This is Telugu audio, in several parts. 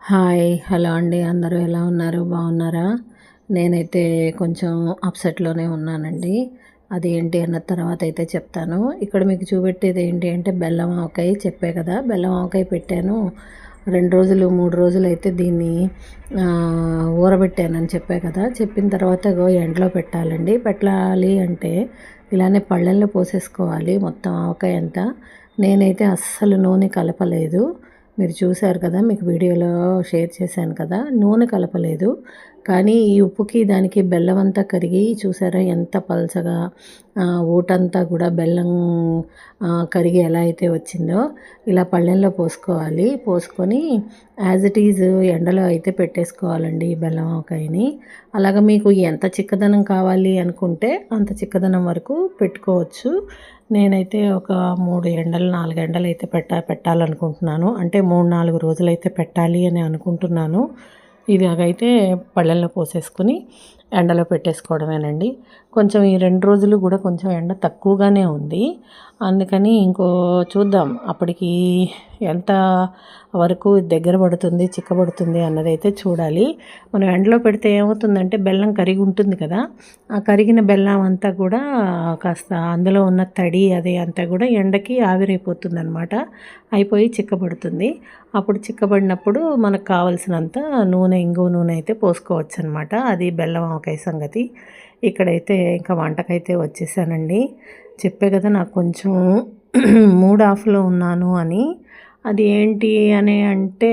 హాయ్ హలో అండి. అందరూ ఎలా ఉన్నారు? బాగున్నారా? నేనైతే కొంచెం అప్సెట్లోనే ఉన్నానండి. అది ఏంటి అన్న తర్వాత అయితే చెప్తాను. ఇక్కడ మీకు చూపెట్టేది ఏంటి అంటే బెల్లం ఆవకాయ చెప్పా కదా, బెల్లం ఆవకాయ పెట్టాను. 2 రోజులు 3 రోజులు అయితే దీన్ని ఊరబెట్టానని చెప్పా కదా. చెప్పిన తర్వాత ఎండలో పెట్టాలండి. పెట్టాలి అంటే ఇలానే పళ్ళెంలో పోసేసుకోవాలి మొత్తం ఆవకాయ అంతా. నేనైతే అస్సలు నూనె కలపలేదు. మీరు చూశారు కదా, మీకు వీడియోలో షేర్ చేశాను కదా, నూనె కలపలేదు. కానీ ఈ ఉప్పుకి దానికి బెల్లం అంతా కరిగి చూసారా ఎంత పలచగా ఊటంతా కూడా బెల్లం కరిగి ఎలా అయితే వచ్చిందో ఇలా పళ్ళెంలో పోసుకోవాలి. పోసుకొని యాజ్ ఇట్ ఈజ్ ఎండలో అయితే పెట్టేసుకోవాలండి ఈ బెల్లం ఆవకాయని. అలాగ మీకు ఎంత చిక్కదనం కావాలి అనుకుంటే అంత చిక్కదనం వరకు పెట్టుకోవచ్చు. నేనైతే ఒక 3 ఎండలు 4 ఎండలు అయితే పెట్టాలనుకుంటున్నాను. అంటే 3-4 రోజులైతే పెట్టాలి అని అనుకుంటున్నాను. ఇలాగైతే పళ్ళెంలో పోసేసుకొని ఎండలో పెట్టేసుకోవడమేనండి. కొంచెం ఈ 2 రోజులు కూడా కొంచెం ఎండ తక్కువగానే ఉంది. అందుకని చూద్దాం అప్పటికి ఎంత వరకు దగ్గర పడుతుంది చిక్కబడుతుంది అన్నదైతే చూడాలి. మనం ఎండలో పెడితే ఏమవుతుందంటే బెల్లం కరిగి ఉంటుంది కదా, ఆ కరిగిన బెల్లం అంతా కూడా కాస్త అందులో ఉన్న తడి అదే అంతా కూడా ఎండకి ఆవిరైపోతుంది అనమాట. అయిపోయి చిక్కబడుతుంది. అప్పుడు చిక్కబడినప్పుడు మనకు కావలసినంత నూనె, ఇంగువ నూనె అయితే పోసుకోవచ్చు అనమాట. అది బెల్లం ఆవకాయ సంగతి. ఇక్కడైతే ఇంకా వంటకైతే వచ్చేసానండి. చెప్పే కదా నాకు కొంచెం మూడ్ ఆఫ్లో ఉన్నాను అని. అది ఏంటి అని అంటే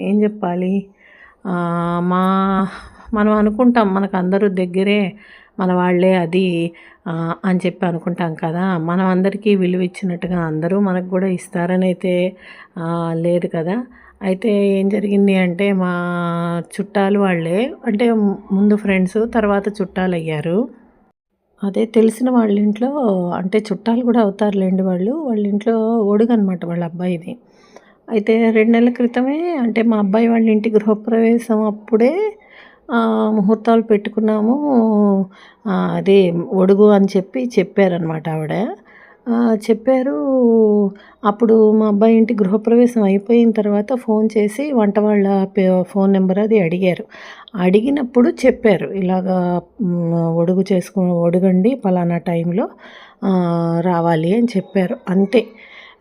ఏం చెప్పాలి, మా మనం అనుకుంటాం మనకు అందరూ దగ్గరే మన వాళ్ళే అది అని చెప్పి అనుకుంటాం కదా. మనం అందరికీ విలువ ఇచ్చినట్టుగా అందరూ మనకు కూడా ఇస్తారని అయితే లేదు కదా. అయితే ఏం జరిగింది అంటే మా చుట్టాలు వాళ్ళే, అంటే ముందు ఫ్రెండ్స్ తర్వాత చుట్టాలు అయ్యారు. అదే తెలిసిన వాళ్ళ ఇంట్లో, అంటే చుట్టాలు కూడా అవుతారులేండి వాళ్ళ ఇంట్లో ఒడుగనమాట వాళ్ళ అబ్బాయిది. అయితే 2 నెలల క్రితమే, అంటే మా అబ్బాయి వాళ్ళ ఇంటి గృహప్రవేశం అప్పుడే ముహూర్తాలు పెట్టుకున్నాము. అదే ఒడుగు అని చెప్పారనమాట ఆవిడ. చెప్పారు. అప్పుడు మా అబ్బాయి ఇంటి గృహప్రవేశం అయిపోయిన తర్వాత ఫోన్ చేసి వంట వాళ్ళ ఫోన్ నెంబర్ అది అడిగారు. అడిగినప్పుడు చెప్పారు ఇలాగా ఒడుగండి పలానా టైంలో రావాలి అని చెప్పారు. అంతే.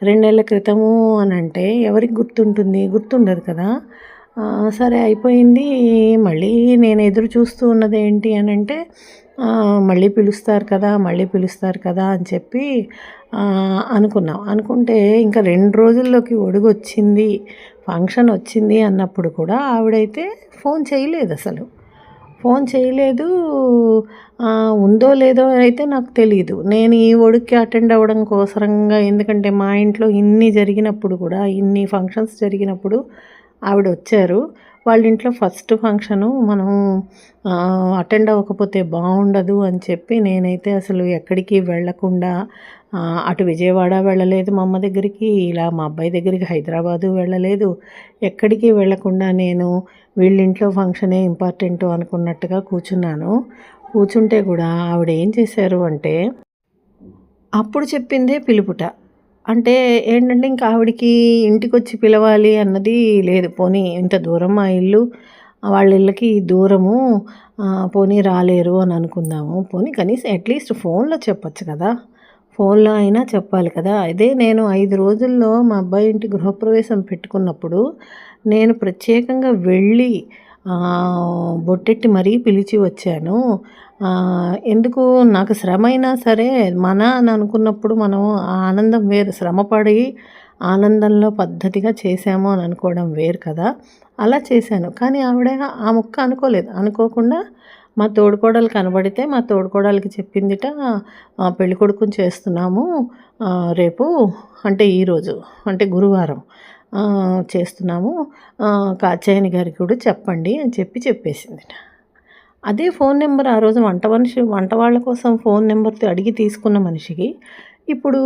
2 నెలల క్రితము అని అంటే ఎవరికి గుర్తుంటుంది? గుర్తుండదు కదా. సరే అయిపోయింది. మళ్ళీ నేను ఎదురు చూస్తూ ఉన్నది ఏంటి అని అంటే మళ్ళీ పిలుస్తారు కదా అని చెప్పి అనుకున్నాం. అనుకుంటే ఇంకా 2 రోజుల్లోకి ఒడుగొచ్చింది, ఫంక్షన్ వచ్చింది అన్నప్పుడు కూడా ఆవిడైతే ఫోన్ చేయలేదు అసలు. ఫోన్ చేయలేదు. ఉందో లేదో అయితే నాకు తెలీదు. నేను ఈ ఒడుక్కి అటెండ్ అవ్వడం కోసరంగా, ఎందుకంటే మా ఇంట్లో ఇన్ని జరిగినప్పుడు కూడా, ఇన్ని ఫంక్షన్స్ జరిగినప్పుడు ఆవిడ వచ్చారు. వాళ్ళ ఇంట్లో ఫస్ట్ ఫంక్షను మనం అటెండ్ అవ్వకపోతే బాగుండదు అని చెప్పి నేనైతే అసలు ఎక్కడికి వెళ్ళకుండా అటు విజయవాడ వెళ్ళలేదు మా అమ్మ దగ్గరికి, ఇలా మా అబ్బాయి దగ్గరికి హైదరాబాదు వెళ్ళలేదు. ఎక్కడికి వెళ్ళకుండా నేను వీళ్ళింట్లో ఫంక్షనే ఇంపార్టెంట్ అనుకున్నట్టుగా కూర్చున్నాను. కూర్చుంటే కూడా ఆవిడ ఏం చేశారు అంటే అప్పుడు చెప్పిందే పిలుపుట. అంటే ఏంటంటే ఇంకా ఆవిడకి ఇంటికొచ్చి పిలవాలి అన్నది లేదు. పోనీ ఇంత దూరం మా ఇల్లు, వాళ్ళ ఇళ్ళకి దూరము, పోనీ రాలేరు అని అనుకుందాము. పోనీ కనీసం అట్లీస్ట్ ఫోన్లో చెప్పచ్చు కదా, ఫోన్లో అయినా చెప్పాలి కదా. అదే నేను 5 రోజుల్లో మా అబ్బాయి ఇంటి గృహప్రవేశం పెట్టుకున్నప్పుడు నేను ప్రత్యేకంగా వెళ్ళి బొట్టెట్టి మరీ పిలిచి వచ్చాను. ఎందుకు, నాకు శ్రమ అయినా సరే అని అనుకున్నప్పుడు మనం ఆ ఆనందం వేరు. శ్రమపడి ఆనందంలో పద్ధతిగా చేశాము అని అనుకోవడం వేరు కదా. అలా చేశాను. కానీ ఆవిడ ఆ ముక్క అనుకోలేదు. అనుకోకుండా మా తోడుకోడలు కనబడితే మా తోడుకోడలికి చెప్పిందిట, పెళ్ళికొడుకుని చేస్తున్నాము రేపు, అంటే ఈరోజు, అంటే గురువారం చేస్తున్నాము, కాచాయని గారికి కూడా చెప్పండి అని చెప్పేసిందిట. అదే ఫోన్ నెంబర్ ఆ రోజు వంట వాళ్ళ కోసం ఫోన్ నెంబర్ అడిగి తీసుకున్న మనిషికి ఇప్పుడు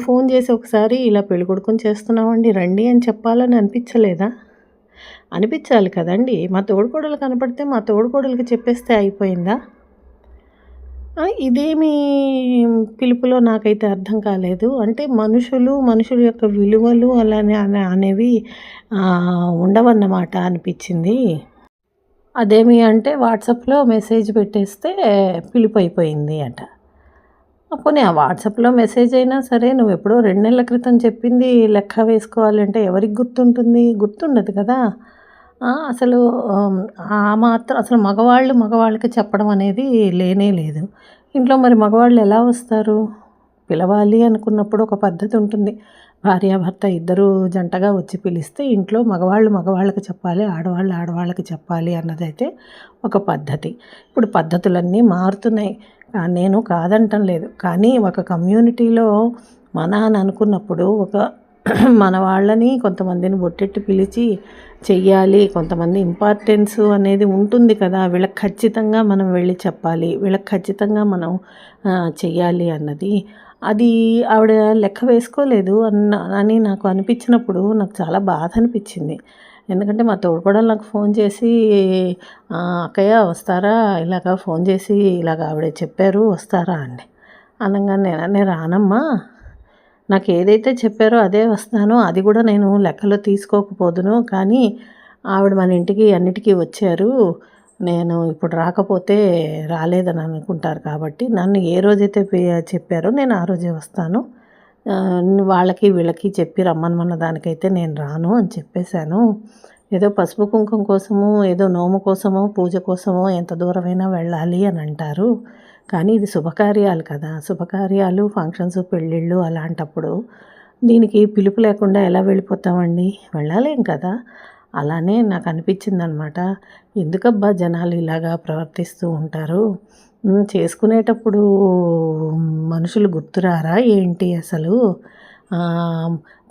ఫోన్ చేసి ఒకసారి ఇలా పెళ్ళికొడుకుని చేస్తున్నామండి రండి అని చెప్పాలని అనిపించలేదా? అనిపించాలి కదండి. మా తోడుకోడలు కనపడితే మా తోడుకోడలికి చెప్పేస్తే అయిపోయిందా? ఇదేమి పిలుపులో నాకైతే అర్థం కాలేదు. అంటే మనుషుల యొక్క విలువలు అలానే అనేవి ఉండవన్నమాట అనిపించింది. అదేమి అంటే వాట్సాప్‌లో మెసేజ్ పెట్టేస్తే పిలుపయిపోయింది అట. పోనీ ఆ వాట్సాప్‌లో మెసేజ్ అయినా సరే నువ్వెప్పుడో 2 నెలల క్రితం చెప్పింది లెక్క వేసుకోవాలంటే ఎవరికి గుర్తుంటుంది? గుర్తుండదు కదా! అసలు ఆ మాత్రం అసలు మగవాళ్ళకి చెప్పడం అనేది లేనే లేదు. ఇంట్లో మరి మగవాళ్ళు ఎలా వస్తారు? పిలవాలి అనుకున్నప్పుడు ఒక పద్ధతి ఉంటుంది. భార్యాభర్త ఇద్దరూ జంటగా వచ్చి పిలిస్తే ఇంట్లో మగవాళ్ళకి చెప్పాలి, ఆడవాళ్ళకి చెప్పాలి అన్నదైతే ఒక పద్ధతి. ఇప్పుడు పద్ధతులన్నీ మారుతున్నాయి. నేను కాదంటం లేదు. కానీ ఒక కమ్యూనిటీలో అని అనుకున్నప్పుడు మన వాళ్ళని కొంతమందిని బొట్టెట్టి పిలిచి చెయ్యాలి. కొంతమంది ఇంపార్టెన్స్ అనేది ఉంటుంది కదా! వీళ్ళకి ఖచ్చితంగా మనం వెళ్ళి చెప్పాలి. వీళ్ళకి ఖచ్చితంగా మనం చెయ్యాలి అన్నది. అది ఆవిడ లెక్క వేసుకోలేదు అని నాకు అనిపించినప్పుడు నాకు చాలా బాధ అనిపించింది. ఎందుకంటే మా తోడికోడలు నాకు ఫోన్ చేసి అక్కయ్య వస్తారా? ఇలాగ ఫోన్ చేసి ఇలాగ ఆవిడ చెప్పారు వస్తారా అండి. అనంగానే నేను రానమ్మా, నాకు ఏదైతే చెప్పారో అదే వస్తాను. అది కూడా నేను లెక్కలో తీసుకోకపోదును. కానీ ఆవిడ మన ఇంటికి అన్నిటికీ వచ్చారు. నేను ఇప్పుడు రాకపోతే రాలేదని అనుకుంటారు కాబట్టి నన్ను ఏ రోజైతే చెప్పారో నేను ఆ రోజే వస్తాను. వాళ్ళకి వీళ్ళకి చెప్పి రమ్మనమన్న దానికైతే నేను రాను అని చెప్పేశాను. ఏదో పసుపు కుంకుమ కోసమో ఏదో నోము కోసమో పూజ కోసమో ఎంత దూరమైనా వెళ్ళాలి అని అంటారు. కానీ ఇది శుభకార్యాలు కదా! శుభకార్యాలు, ఫంక్షన్స్, పెళ్ళిళ్ళు అలాంటప్పుడు దీనికి పిలుపు లేకుండా ఎలా వెళ్ళిపోతామండి? వెళ్ళలేం కదా! అలానే నాకు అనిపించిందనమాట. ఎందుకబ్బా జనాలు ఇలాగా ప్రవర్తిస్తూ ఉంటారు? చేసుకునేటప్పుడు మనుషులు గుర్తురారా ఏంటి అసలు?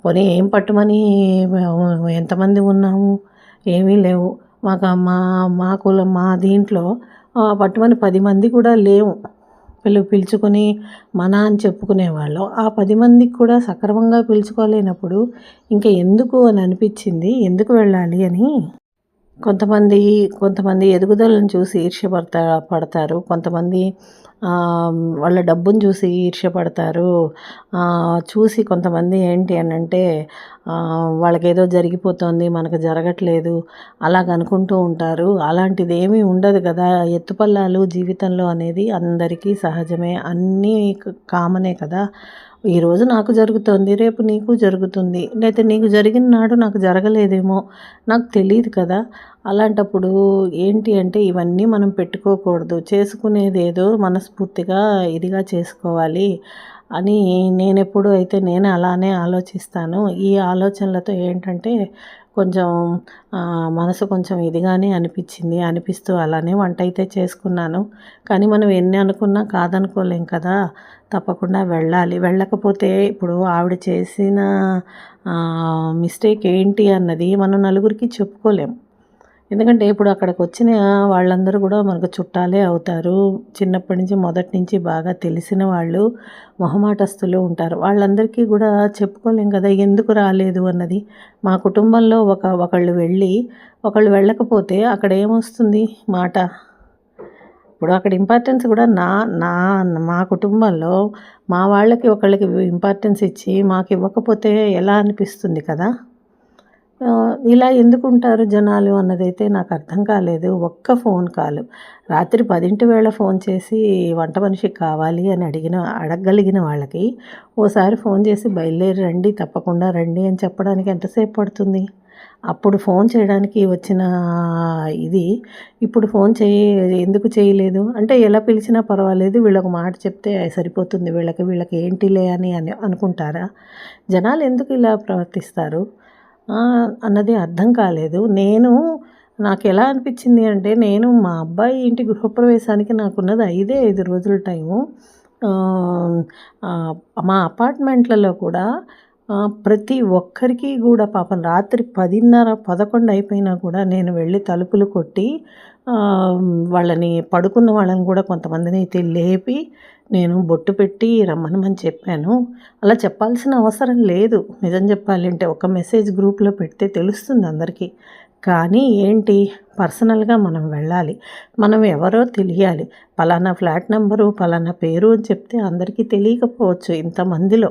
పోనీ ఏం పట్టుమని ఎంతమంది ఉన్నాము? ఏమీ లేవు. మా కులం మా దీంట్లో పట్టుమని 10 మంది కూడా లేము. పిలుచుకొని అని చెప్పుకునేవాళ్ళం. ఆ 10 మందికి కూడా సక్రమంగా పిలుచుకోలేనప్పుడు ఇంకా ఎందుకు అని అనిపించింది. ఎందుకు వెళ్ళాలి అని. కొంతమంది ఎదుగుదలను చూసి పడతారు. కొంతమంది వాళ్ళ డబ్బును చూసి ఈర్ష్యపడతారు. చూసి కొంతమంది ఏంటి అనంటే వాళ్ళకేదో జరిగిపోతుంది, మనకు జరగట్లేదు అలాగ అనుకుంటూ ఉంటారు. అలాంటిది ఏమీ ఉండదు కదా! ఎత్తుపల్లాలు జీవితంలో అనేది అందరికీ సహజమే. అన్నీ కామనే కదా! ఈరోజు నాకు జరుగుతుంది, రేపు నీకు జరుగుతుంది. లేకపోతే నీకు జరిగిన నాడు నాకు జరగలేదేమో, నాకు తెలియదు కదా! అలాంటప్పుడు ఏంటి అంటే ఇవన్నీ మనం పెట్టుకోకూడదు. చేసుకునేది ఏదో మనస్ఫూర్తిగా ఇదిగా చేసుకోవాలి అని నేనెప్పుడు అయితే నేను అలానే ఆలోచిస్తాను. ఈ ఆలోచనలతో ఏంటంటే కొంచెం మనసు కొంచెం ఇదిగానే అనిపిస్తూ అలానే వంట అయితే చేసుకున్నాను. కానీ మనం ఎన్ని అనుకున్నా కాదనుకోలేం కదా! తప్పకుండా వెళ్ళాలి. వెళ్ళకపోతే ఇప్పుడు ఆవిడ చేసిన మిస్టేక్ ఏంటి అన్నది మనం నలుగురికి చెప్పుకోలేం. ఎందుకంటే ఇప్పుడు అక్కడికి వచ్చిన వాళ్ళందరూ కూడా మనకు చుట్టాలే అవుతారు. చిన్నప్పటి నుంచి మొదటి నుంచి బాగా తెలిసిన వాళ్ళు, మొహమాటస్తులు ఉంటారు. వాళ్ళందరికీ కూడా చెప్పుకోలేం కదా ఎందుకు రాలేదు అన్నది. మా కుటుంబంలో ఒకళ్ళు ఒకళ్ళు వెళ్ళకపోతే అక్కడ ఏమొస్తుంది మాట? ఇప్పుడు అక్కడ ఇంపార్టెన్స్ కూడా మా కుటుంబంలో మా వాళ్ళకి ఒకళ్ళకి ఇంపార్టెన్స్ ఇచ్చి మాకు ఇవ్వకపోతే ఎలా అనిపిస్తుంది కదా! ఇలా ఎందుకుంటారు జనాలు అన్నదైతే నాకు అర్థం కాలేదు. ఒక్క ఫోన్ కాల్ రాత్రి 10 వేళ ఫోన్ చేసి వంట మనిషి కావాలి అని అడగగలిగిన వాళ్ళకి ఓసారి ఫోన్ చేసి బయలుదేరి రండి, తప్పకుండా రండి అని చెప్పడానికి ఎంతసేపు పడుతుంది? అప్పుడు ఫోన్ చేయడానికి వచ్చిన ఇది ఇప్పుడు ఎందుకు చేయలేదు? అంటే ఎలా పిలిచినా పర్వాలేదు, వీళ్ళొక మాట చెప్తే సరిపోతుంది, వీళ్ళకి ఏంటిలే అని అనుకుంటారా? జనాలు ఎందుకు ఇలా ప్రవర్తిస్తారు అన్నది అర్థం కాలేదు. నాకెలా అనిపించింది అంటే నేను మా అబ్బాయి ఇంటి గృహప్రవేశానికి నాకున్నది 5 రోజుల టైము. మా అపార్ట్మెంట్లలో కూడా ప్రతి ఒక్కరికి కూడా పాపం రాత్రి 10:30, 11 అయిపోయినా కూడా నేను వెళ్ళి తలుపులు కొట్టి వాళ్ళని పడుకున్న వాళ్ళని కూడా కొంతమందిని అయితే లేపి నేను బొట్టు పెట్టి రమ్మనమని చెప్పాను. అలా చెప్పాల్సిన అవసరం లేదు. నిజం చెప్పాలంటే ఒక మెసేజ్ గ్రూప్లో పెడితే తెలుస్తుంది అందరికీ. కానీ ఏంటి, పర్సనల్గా మనం వెళ్ళాలి, మనం ఎవరో తెలియాలి. పలానా ఫ్లాట్ నెంబరు, పలానా పేరు అని చెప్తే అందరికీ తెలియకపోవచ్చు ఇంతమందిలో.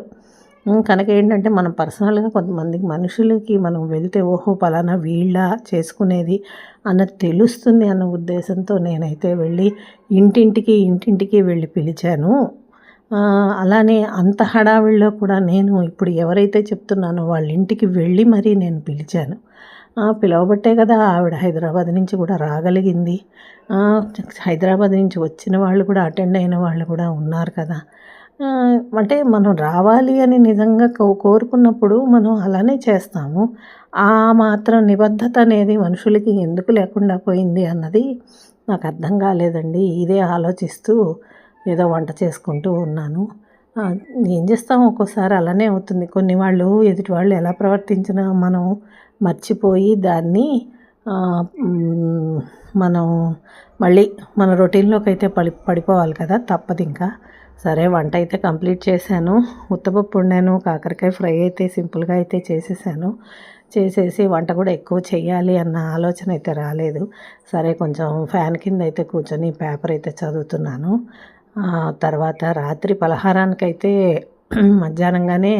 కనుక ఏంటంటే మనం పర్సనల్గా కొంతమంది మనుషులకి మనం వెళ్తే ఓహో పలానా వీళ్ళ చేసుకునేది అన్నది తెలుస్తుంది అన్న ఉద్దేశంతో నేనైతే వెళ్ళి ఇంటింటికి వెళ్ళి పిలిచాను. అలానే అంత హడావిడిలో కూడా నేను ఇప్పుడు ఎవరైతే చెప్తున్నానో వాళ్ళ ఇంటికి వెళ్ళి మరీ నేను పిలిచాను. పిలవబట్టే కదా ఆవిడ హైదరాబాద్ నుంచి కూడా రాగలిగింది. హైదరాబాద్ నుంచి వచ్చిన వాళ్ళు కూడా అటెండ్ అయిన వాళ్ళు కూడా ఉన్నారు కదా. అంటే మనం రావాలి అని నిజంగా కోరుకున్నప్పుడు మనం అలానే చేస్తాము. ఆ మాత్రం నిబద్ధత అనేది మనుషులకి ఎందుకు లేకుండా పోయింది అన్నది నాకు అర్థం కాలేదండి. ఇదే ఆలోచిస్తూ ఏదో వంట చేసుకుంటూ ఉన్నాను. ఏం చేస్తాం, ఒక్కోసారి అలానే అవుతుంది. కొన్ని వాళ్ళు ఎదుటి వాళ్ళు ఎలా ప్రవర్తించినా మనం మర్చిపోయి దాన్ని మనం మళ్ళీ మన రొటీన్లోకి అయితే పడిపోవాలి కదా, తప్పదు ఇంకా. సరే, వంట అయితే కంప్లీట్ చేశాను. ఉత్తపప్పు వండాను, కాకరకాయ ఫ్రై అయితే సింపుల్గా అయితే చేసేసి వంట కూడా ఎక్కువ చేయాలి అన్న ఆలోచన అయితే రాలేదు. సరే, కొంచెం ఫ్యాన్ కింద అయితే కూర్చొని పేపర్ అయితే చదువుతున్నాను. తర్వాత రాత్రి పలహారానికైతే మధ్యాహ్నంగానే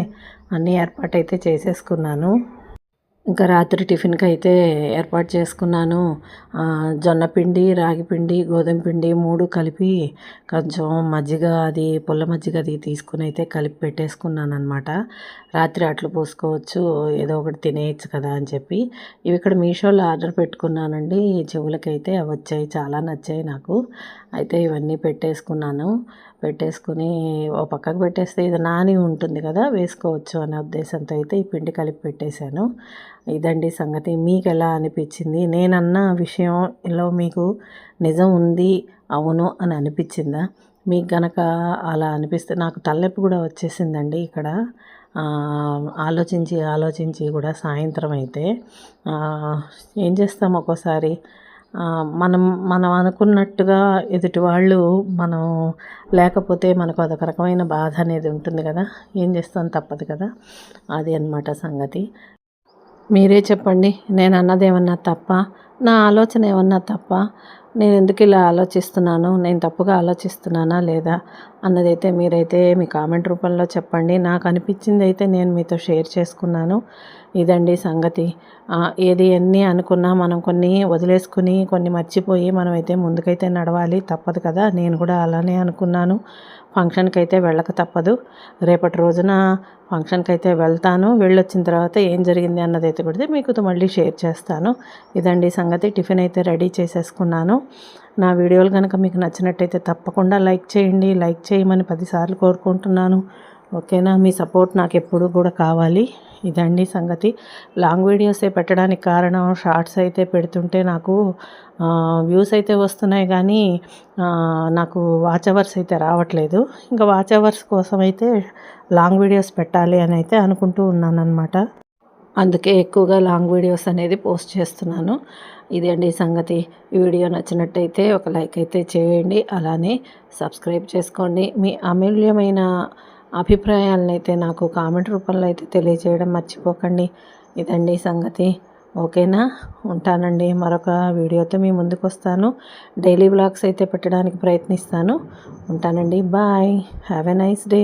అన్ని ఏర్పాటైతే చేసేసుకున్నాను. ఇంకా రాత్రి టిఫిన్కి అయితే ఏర్పాటు చేసుకున్నాను. జొన్నపిండి, రాగిపిండి, గోధుమ పిండి 3 కలిపి కొంచెం మజ్జిగ, అది పుల్ల మజ్జిగ అది తీసుకుని అయితే కలిపి పెట్టేసుకున్నాను అనమాట. రాత్రి అట్లు పోసుకోవచ్చు, ఏదో ఒకటి తినేయచ్చు కదా అని చెప్పి ఇవి ఇక్కడ మీషోలో ఆర్డర్ పెట్టుకున్నానండి. చెవులకైతే అవి వచ్చాయి, చాలా నచ్చాయి నాకు. అయితే ఇవన్నీ పెట్టేసుకుని ఓ పక్కకు పెట్టేస్తే ఇది నాని ఉంటుంది కదా, వేసుకోవచ్చు అనే ఉద్దేశంతో అయితే ఈ పిండి కలిపి పెట్టేశాను. ఇదండి సంగతి. మీకు ఎలా అనిపించింది? నేనన్న విషయంలో మీకు నిజం ఉంది, అవును అని అనిపించిందా? మీకు గనక అలా అనిపిస్తే, నాకు తలనొప్పి కూడా వచ్చేసిందండి ఇక్కడ ఆలోచించి కూడా సాయంత్రం అయితే. ఏం చేస్తాం ఒక్కోసారి, మనం అనుకున్నట్టుగా ఎదుటి వాళ్ళు మనం లేకపోతే మనకు అదొక రకమైన బాధ అనేది ఉంటుంది కదా. ఏం చేస్తాం, తప్పదు కదా. అది అన్నమాట సంగతి. మీరే చెప్పండి, నేను అన్నదేమన్నా తప్ప, నా ఆలోచన ఏమన్నా తప్ప, నేను ఎందుకు ఇలా ఆలోచిస్తున్నాను, నేను తప్పుగా ఆలోచిస్తున్నానా లేదా అన్నదైతే మీరైతే మీ కామెంట్ రూపంలో చెప్పండి. నాకు అనిపించింది అయితే నేను మీతో షేర్ చేసుకున్నాను. ఇదండి సంగతి. ఏది ఎన్ని అనుకున్నా మనం కొన్ని వదిలేసుకుని కొన్ని మర్చిపోయి మనమైతే ముందుకైతే నడవాలి, తప్పదు కదా. నేను కూడా అలానే అనుకున్నాను. ఫంక్షన్కి అయితే వెళ్ళక తప్పదు. రేపటి రోజున ఫంక్షన్కి అయితే వెళ్తాను. వెళ్ళొచ్చిన తర్వాత ఏం జరిగింది అన్నదైతే కూడా మీకుతో మళ్ళీ షేర్ చేస్తాను. ఇదండి సంగతి. టిఫిన్ అయితే రెడీ చేసేసుకున్నాను. నా వీడియోలు కనుక మీకు నచ్చినట్టయితే తప్పకుండా లైక్ చేయండి. లైక్ చేయమని 10 సార్లు కోరుకుంటున్నాను. ఓకేనా? మీ సపోర్ట్ నాకు ఎప్పుడూ కూడా కావాలి. ఇదండి సంగతి. లాంగ్ వీడియోసే పెట్టడానికి కారణం, షార్ట్స్ అయితే పెడుతుంటే నాకు వ్యూస్ అయితే వస్తున్నాయి కానీ నాకు వాచ్ అవర్స్ అయితే రావట్లేదు. ఇంకా వాచ్ అవర్స్ కోసం అయితే లాంగ్ వీడియోస్ పెట్టాలి అని అయితే అనుకుంటూ ఉన్నాను అనమాట. అందుకే ఎక్కువగా లాంగ్ వీడియోస్ అనేది పోస్ట్ చేస్తున్నాను. ఇది అండి సంగతి. ఈ వీడియో నచ్చినట్టయితే ఒక లైక్ అయితే చేయండి, అలానే సబ్స్క్రైబ్ చేసుకోండి. మీ అమూల్యమైన అభిప్రాయాలను అయితే నాకు కామెంట్ రూపంలో అయితే తెలియజేయడం మర్చిపోకండి. ఇదండి సంగతి. ఓకేనా? ఉంటానండి. మరొక వీడియోతో మీ ముందుకు వస్తాను. డైలీ వ్లాగ్స్ అయితే పెట్టడానికి ప్రయత్నిస్తాను. ఉంటానండి. Bye. Have a nice day.